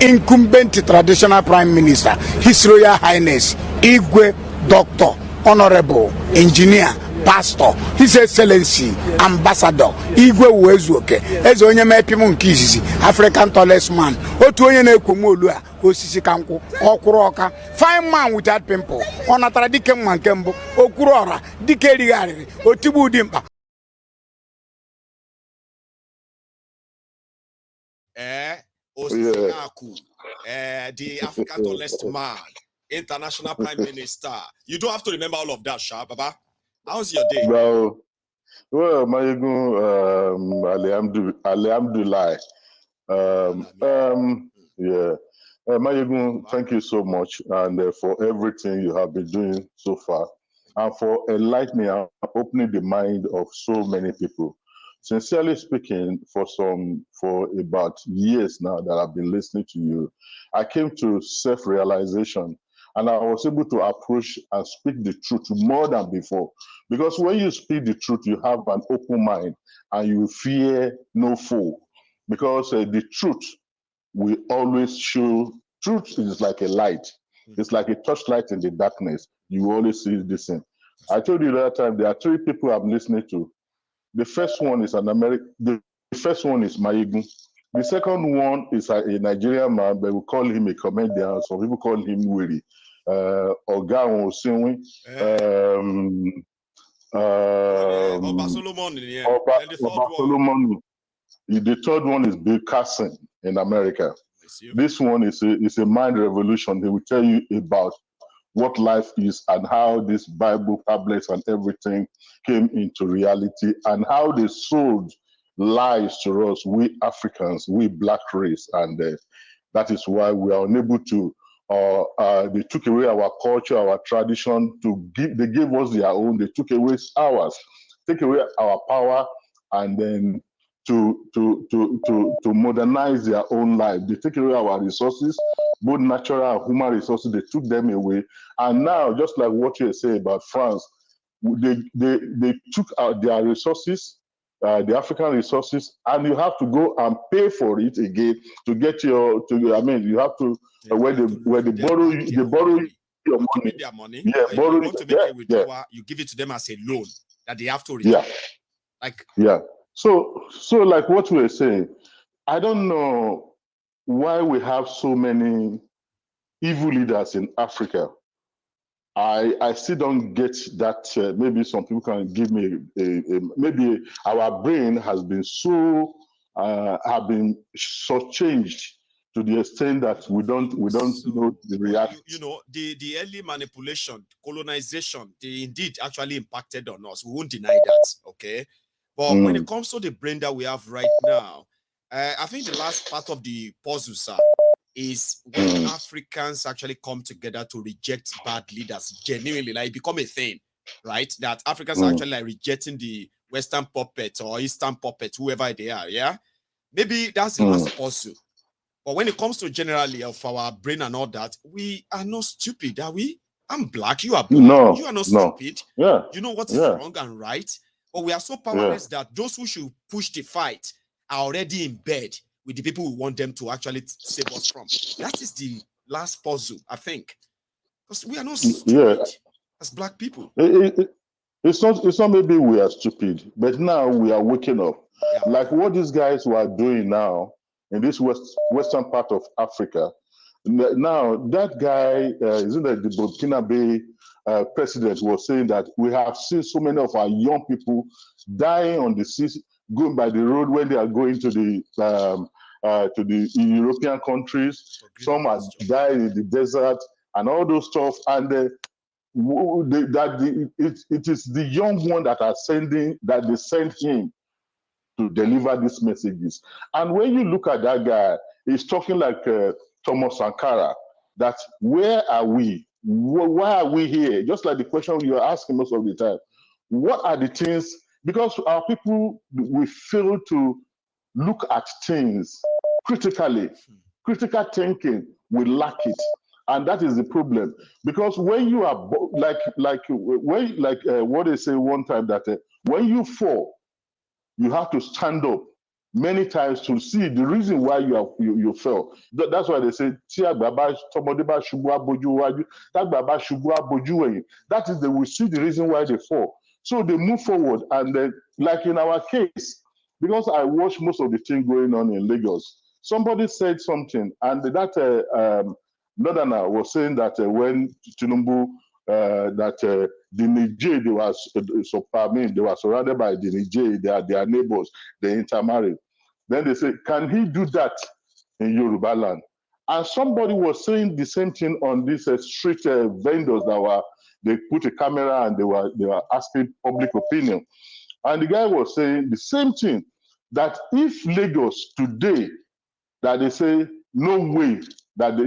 Incumbent traditional prime minister, His Royal Highness Igwe Dr. Honorable Engineer Pastor, His Excellency Ambassador Igwe Uwezuoke, eze onye mepimu nke izizi, African tallest man, otu onye na-ekwomu olu a osisi kankwụ ọkwụrụ ọka, fine man without pimple, ọ natara dike mma nke mbụ, okwuru ọra dike erigharịrị, otigbu ụdị mkpa. The African tallest man, international prime minister. You don't have to remember all of that, Sha, Baba. How's your day? Well, Mayegun, Alhamdulillah. Mayegun, thank you so much, and for everything you have been doing so far, and for enlightening and opening the mind of so many people. Sincerely speaking, for about years now that I've been listening to you, I came to self-realization, and I was able to approach and speak the truth more than before. Because when you speak the truth, you have an open mind and you fear no foe. Because the truth will always show. Truth is like a light. It's like a torchlight in the darkness. You always see this thing. I told you that time there are 3 people I'm listening to. The first one is an American. The first one is Mayegun. The second one is a Nigerian man, but we call him a comedian. Some people call him Wiri. Oga Osinwi. Oba Solomon. Oba Solomon. The third one is Bill Carson in America. This one is a mind revolution. He will tell you about what life is and how this Bible tablets and everything came into reality and how they sold lies to us, we Africans, we black race. And that is why we are unable to, they took away our culture, our tradition they gave us their own, they took away ours, take away our power, and then to modernize their own life. They take away our resources, both natural and human resources, they took them away. And now, just like what you say about France, they took out their resources, the African resources, and you have to go and pay for it again to get you have to, where they borrow your money. Their money. Yeah, borrow. You want to make a withdrawal, you give it to them as a loan that they have to return. Yeah. So like what we were saying, I don't know why we have so many evil leaders in Africa. I still don't get that. Maybe some people can give me maybe our brain has been have been so changed to the extent that we don't know the reality. You know, the early manipulation, colonization, they indeed actually impacted on us. We won't deny that, okay? But when it comes to the brain that we have right now, I think the last part of the puzzle, sir, is when Africans actually come together to reject bad leaders genuinely, like become a thing, right? That Africans are actually like rejecting the Western puppet or Eastern puppet, whoever they are, yeah? Maybe that's the last puzzle. But when it comes to generally of our brain and all that, we are not stupid, are we? I'm black, you are black. No, you are not stupid. Yeah. You know what is wrong and right? But we are so powerless that those who should push the fight are already in bed with the people we want them to actually save us from. That is the last puzzle, I think. Because we are not stupid as black people. It's not maybe we are stupid, but now we are waking up. Yeah. Like what these guys were doing now in this western part of Africa. Now that guy, isn't it the Burkina Faso president was saying that we have seen so many of our young people dying on the seas, going by the road when they are going to the European countries. Some are dying in the desert and all those stuff. And it is the young one that they send him to deliver these messages. And when you look at that guy, he's talking like Thomas Sankara, that where are we? Why are we here? Just like the question you're asking most of the time. What are the things? Because our people, we fail to look at things critically. Critical thinking, we lack it. And that is the problem. Because when you are, what they say one time, that when you fall, you have to stand up many times to see the reason why you fell. That's why they say, that is, they will see the reason why they fall. So they move forward. And then, like in our case, because I watch most of the thing going on in Lagos, somebody said something, and that Northerner was saying that when Tinubu, the Niger, they were surrounded by the Niger, they are their neighbors, they intermarried. Then they said, can he do that in Yoruba land? And somebody was saying the same thing on these street vendors they put a camera and they were asking public opinion. And the guy was saying the same thing, that if Lagos today, that they say, no way, that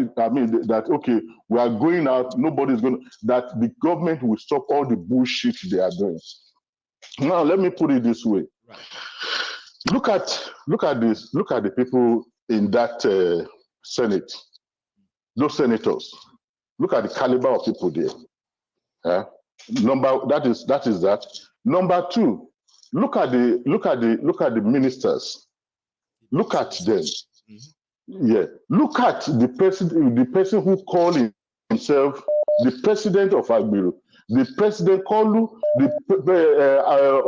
we are going out, nobody's going to, that the government will stop all the bullshit they are doing. Now, let me put it this way. Right. Look at this. Look at the people in that Senate, those senators. Look at the caliber of people there. That is. Number two, look at the ministers. Look at them. Yeah. Look at the person who called himself the president of Agbiru. The president called the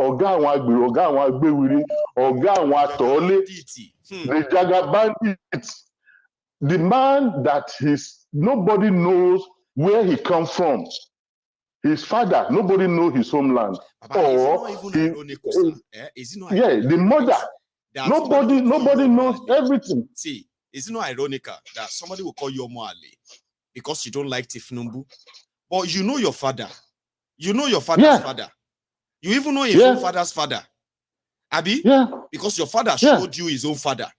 Oga àwọn Agbiru, Oga àwọn Agbewiri, Oga àwọn Atole. The Jaga bandits, the man that nobody knows where he comes from. His father, nobody knows his homeland. Papa, is it not even ironical, sir? Is it not yeah, ironical, the mother. Right? Nobody knows everything. See, is it not ironical that somebody will call you Omoale because you don't like Tinubu? But you know your father. You know your father's father. You even know his own father's father. Abi? Yeah. Because your father showed you his own father.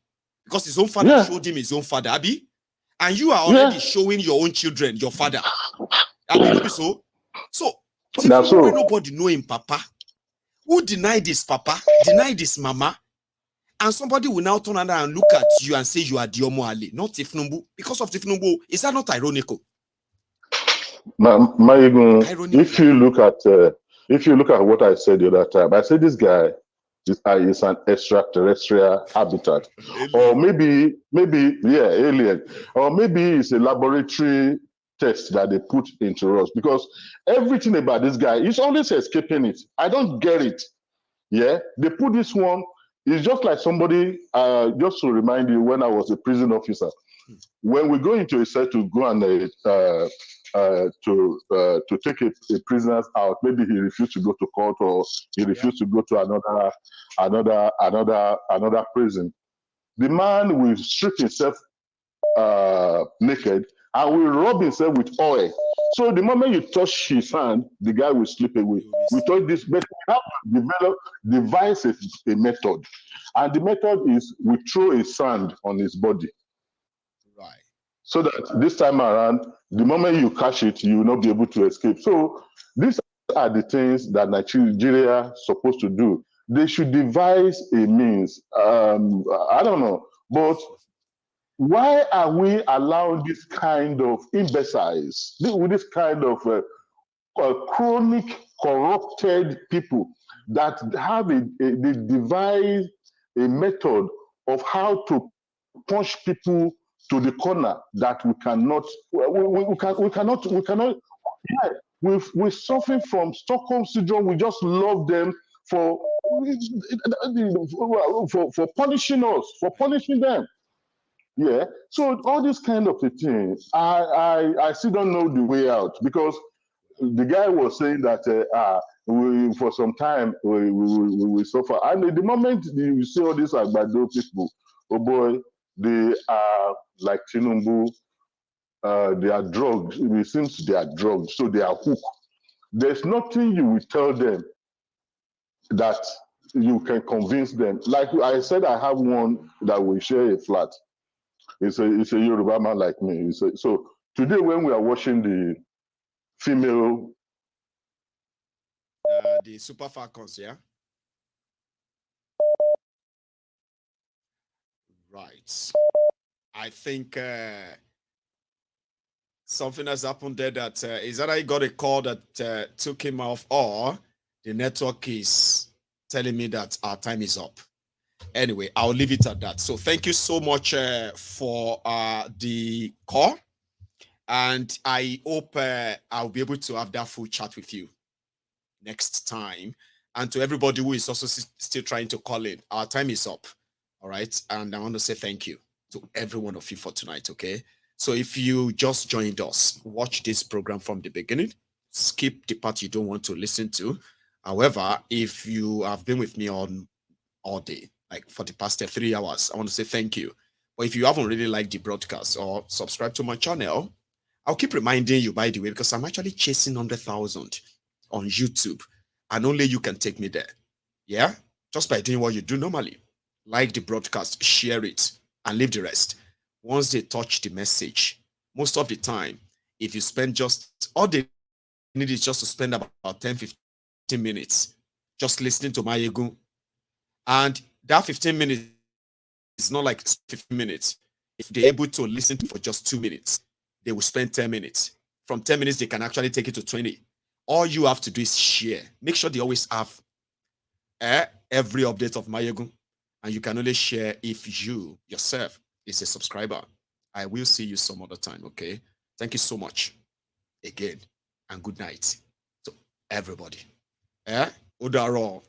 Because his own father showed him his own father. Abi? And you are already showing your own children your father. Abi, no be so? So, Tinubu, nobody know him, Papa. Who denied this Papa? Denied this Mama? And somebody will now turn around and look at you and say you are Diomo not Tinubu. Because of Tinubu, is that not ironical? If you look at what I said the other time, I said this guy is an extraterrestrial habitat, or maybe alien, or maybe it's a laboratory test that they put into us, because everything about this guy is always escaping it. I don't get it. Yeah, they put this one. It's just like somebody. Just to remind you, when I was a prison officer, when we go into a cell to go and to take a prisoner out, maybe he refused to go to court or he refused to go to another prison. The man will strip himself naked and will rub himself with oil. So the moment you touch his hand, the guy will slip away. We touch this, but we have devised a method, and the method is we throw a sand on his body. Right. So that this time around, the moment you catch it, you will not be able to escape. So these are the things that Nigeria is supposed to do. They should devise a means. I don't know, but why are we allowing this kind of imbeciles, with this kind of chronic corrupted people that they devise a method of how to push people to the corner that we cannot. Yeah, we're suffering from Stockholm Syndrome. We just love them for punishing us, for punishing them. Yeah. So all this kind of a thing, I still don't know the way out, because the guy was saying that for some time we suffer, and the moment you see all these Agbado people, oh boy, they are like Tinubu. They are drugged. It seems they are drugged, so they are hooked. There's nothing you will tell them that you can convince them. Like I said, I have one that will share a flat. It's a Yoruba man like me. So today when we are watching the female, the Super Falcons, yeah. Right. I think something has happened there that is that I got a call that took him off, or the network is telling me that our time is up. Anyway, I'll leave it at that. So thank you so much for the call, and I hope I'll be able to have that full chat with you next time. And to everybody who is also still trying to call in, our time is up. All right, and I want to say thank you to every one of you for tonight. Okay, so if you just joined us, watch this program from the beginning, skip the part you don't want to listen to. However, if you have been with me on all day, like for the past 3 hours, I want to say thank you. But if you haven't really liked the broadcast or subscribe to my channel, I'll keep reminding you, by the way, because I'm actually chasing 100,000 on YouTube, and only you can take me there. Yeah, just by doing what you do normally. Like the broadcast, share it, and leave the rest. Once they touch the message, most of the time, if you spend just, all they need is just to spend about 10-15 minutes just listening to my ego. And that 15 minutes is not like 15 minutes. If they're able to listen to for just 2 minutes, they will spend 10 minutes. From 10 minutes, they can actually take it to 20. All you have to do is share. Make sure they always have every update of Mayego. And you can only share if you yourself is a subscriber. I will see you some other time, okay? Thank you so much again, and good night to everybody. Udaro.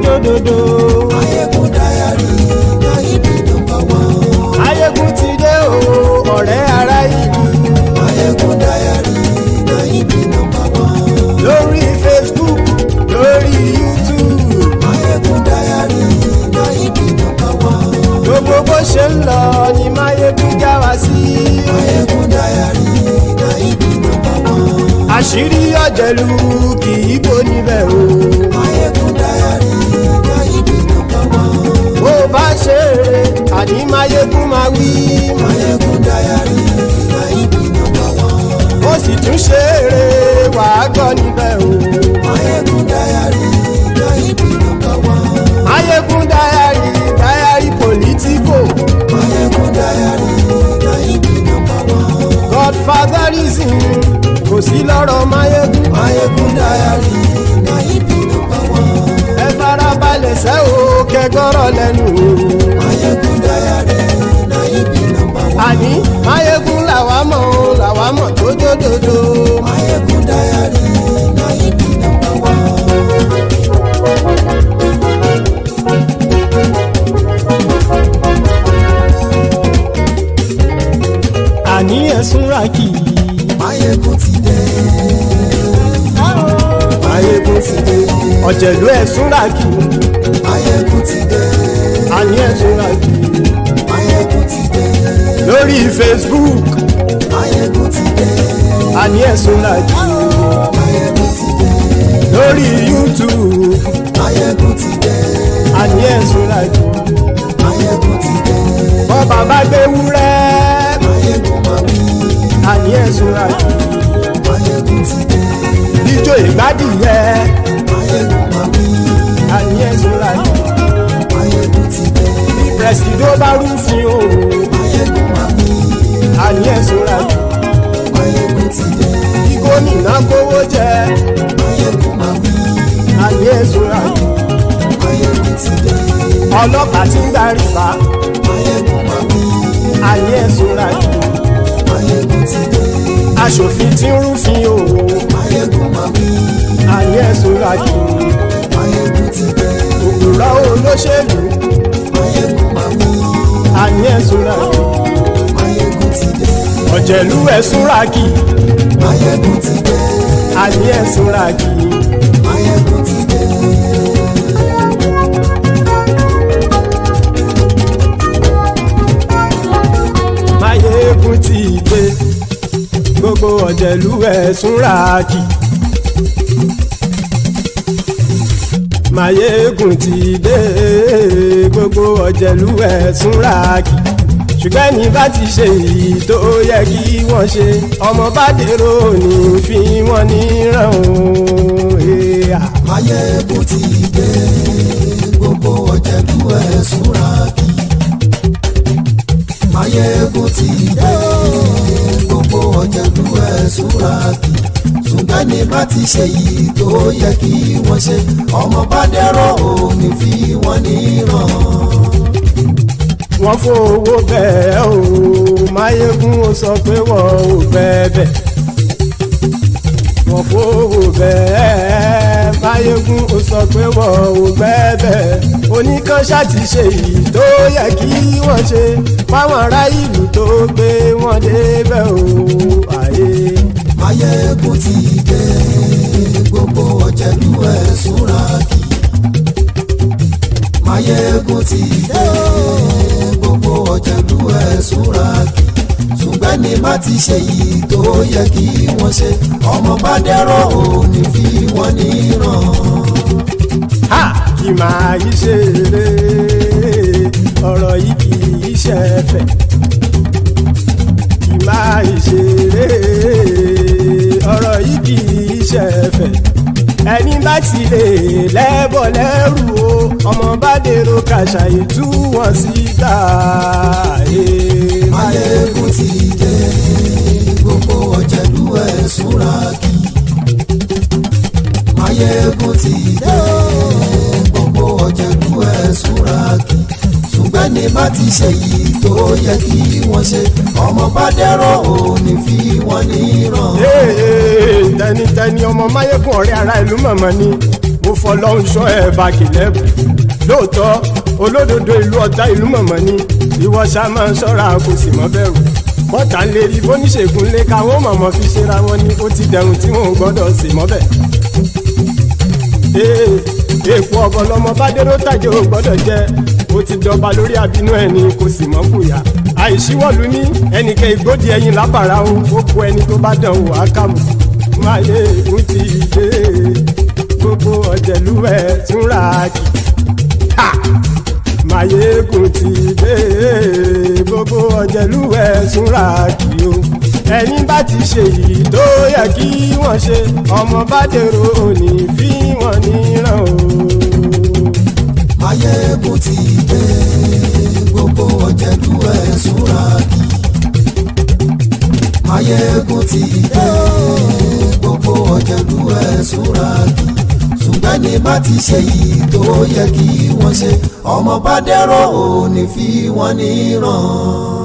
dòdòdò. Mayegun diary, Nayibi #1. Mayegun ti dé o, ọ̀rẹ́ ará ìlú. Mayegun diary, Nayibi #1. Lórí Facebook, lórí YouTube. Mayegun diary, Nayibi #1. Gbogbo bó ṣe ń lọ ni Mayegun já wa sí. Mayegun diary, Nayibi #1. Àṣírí ọ̀jẹ̀lú kì í bò níbẹ̀ o. Mayegun diary, Nayibi #1. Bó bá ṣe eré, àní Mayegun máa wí. Mayegun diary, Nayibi #1. Ó sì tún ṣe eré, wàá gbọ́ níbẹ̀ o. Mayegun diary, Nayibi #1. Mayegun diary politico. Mayegun diary, Nayibi #1. Godfatherism kò sí lọ́rọ̀ Mayegun. Mayegun diary, Nayibi #1. Ẹ farabalẹ̀ sẹ́ o kẹgọ́rọ̀ lẹ́nu o. Mayegun diary, Nayibi #1. Àní Mayegun làwa mọ̀ tó dòdòdò. Mayegun diary, Nayibi #1. Àní ẹ̀sùn ràkì. Mayegun ti dé. Mayegun ti dé. Ọ̀jẹ̀lú ẹ̀sùn ràkì. Mayegun ti dé. Àní ẹ̀sùn ràkì. Mayegun ti dé. Lórí Facebook. Mayegun ti dé. Àní ẹ̀sùn ràkì. Mayegun ti dé. Lórí YouTube. Mayegun ti dé. Àní ẹ̀sùn ràkì. Mayegun ti dé. Bọ́ bàbá gbé wúrẹ́. Mayegun máa wí. Àní ẹ̀sùn ràkì. Mayegun ti dé. Ijó ìgbádìyẹ. Mayegun máa wí. Àní ẹ̀sùn ràkì. Mayegun ti dé. Presido bá rúfin o. Mayegun máa wí. Àní ẹ̀sùn ràkì. Mayegun ti dé. Kí gómìnà kówó jẹ. Mayegun máa wí. Àní ẹ̀sùn ràkì. Mayegun ti dé. Ọlọ́pàá tí ń gba rìbá. Mayegun máa wí. Àní ẹ̀sùn ràkì. Mayegun ti dé. Aṣòfin tí ń rúfin o. Mayegun máa wí. Àní ẹ̀sùn ràkì. Mayegun ti dé. Òpùrọ́ olóṣèlú. Mayegun máa wí. Àní ẹ̀sùn ràkì. Mayegun ti dé. Ọ̀jẹ̀lú ẹ̀sùn ràkì. Mayegun ti dé. Àní ẹ̀sùn ràkì. Mayegun ti dé. Mayegun ti dé. Gbogbo ọ̀jẹ̀lú ẹ̀sùn ràkì. Mayegun ti dé. Gbogbo ọ̀jẹ̀lú ẹ̀sùn ràkì. Ṣùgbọ́n ní bá ti ṣe èyí tó yẹ kí wọ́n ṣe, ọmọ bá dèrò ní fi wọ́n níran o. Mayegun ti dé. Gbogbo ọ̀jẹ̀lú ẹ̀sùn ràkì. Mayegun ti dé. Gbogbo ọ̀jẹ̀lú ẹ̀sùn ràkì. Ṣùgbọ́n ní bá ti ṣe èyí tó yẹ kí wọ́n ṣe, ọmọ bá dèrò ní fi wọ́n níran. Wọ́n fowó bẹ́ẹ̀ o, Mayegun ó sọ pé wọ́n ò bẹ́ẹ̀. Wọ́n fowó bẹ́ẹ̀, Mayegun ó sọ pé wọ́n ò bẹ́ẹ̀. Oníkanṣá ti ṣe èyí tó yẹ kí wọ́n ṣe, fáwọn ará ìlú tó gbé wọn débẹ̀ o. Mayegun ti dé. Gbogbo ọ̀jẹ̀lú ẹ̀sùn ràkì. Mayegun ti dé. Gbogbo ọ̀jẹ̀lú ẹ̀sùn ràkì. Ṣùgbọ́n ní bá ti ṣe yìí tó yẹ kí wọ́n ṣe, ọmọ bá dẹ́rọ̀ ò ní fi wọ́n níran. Ha! Kì máa yí ṣe eré, ọ̀rọ̀ yìí kì í ṣe ẹ̀fẹ̀. Kì máa yí ṣe eré, ọ̀rọ̀ yìí kì í ṣe ẹ̀fẹ̀. Ẹni bá ti lè lẹ́bọ̀ lẹ́rù o, ọmọ bá dèrò kàṣàyè tú wọn síta. Mayegun ti dé. Gbogbo ọ̀jẹ̀lú ẹ̀sùn ràkì. Mayegun ti dé. Gbogbo ọ̀jẹ̀lú ẹ̀sùn ràkì. Ṣùgbọ́n ní bá ti ṣe yìí tó yẹ kí wọ́n ṣe, ọmọ bá dẹ́rọ̀ ò ní fi wọ́n níran. Tẹnitẹni ọmọ Mayegun ọ̀rẹ́ ara ìlú mọ̀mọ́ ni. mo fọlọ́run ṣọ́ ẹ̀ bá kìlẹ́bù lóòótọ́ olódodo ìlú ọ̀tá ìlú mọ̀mọ́ ni ìwọ ṣá máa ń ṣọ́ra kò sì mọ́ bẹ̀rù bọ́tà ń lè rí bóníṣègùn lé káwọn mọ̀mọ́ fi ṣera wọn ni ó ti dẹrùn tí wọn ò gbọ́dọ̀ sè mọ́bẹ̀. èèpo ọ̀bọ̀lọmọ bá dérò tàjẹ́ ò gbọ́dọ̀ jẹ́ ó ti jọba lórí àbínú ẹni kò sì mọ́ bùyà àìsíwọ́lu ní ẹnìkẹ́ ìgbódì ẹyin lábàrá o ó kó ẹni tó bá dán o àkàmù máyé ń ti dé gbogbo ọ̀jẹ̀lú ẹ̀ túnra kì Máyégún ti dé gbogbo ọ̀jẹ̀lú ẹ̀ túnra kì o ẹni bá ti ṣe yìí tó yẹ kí wọ́n ṣe ọmọ bá dèrò òní fi wọ́n níran o. Máyégún ti dé gbogbo ọ̀jẹ̀lú ẹ̀ túnra kì. Máyégún ti dé gbogbo ọ̀jẹ̀lú ẹ̀ túnra kì. Ṣùgbọ́n ní bá ti ṣe yìí tó yẹ kí wọ́n ṣe ọmọ bá dẹ́rọ̀ òní fi wọ́n níran.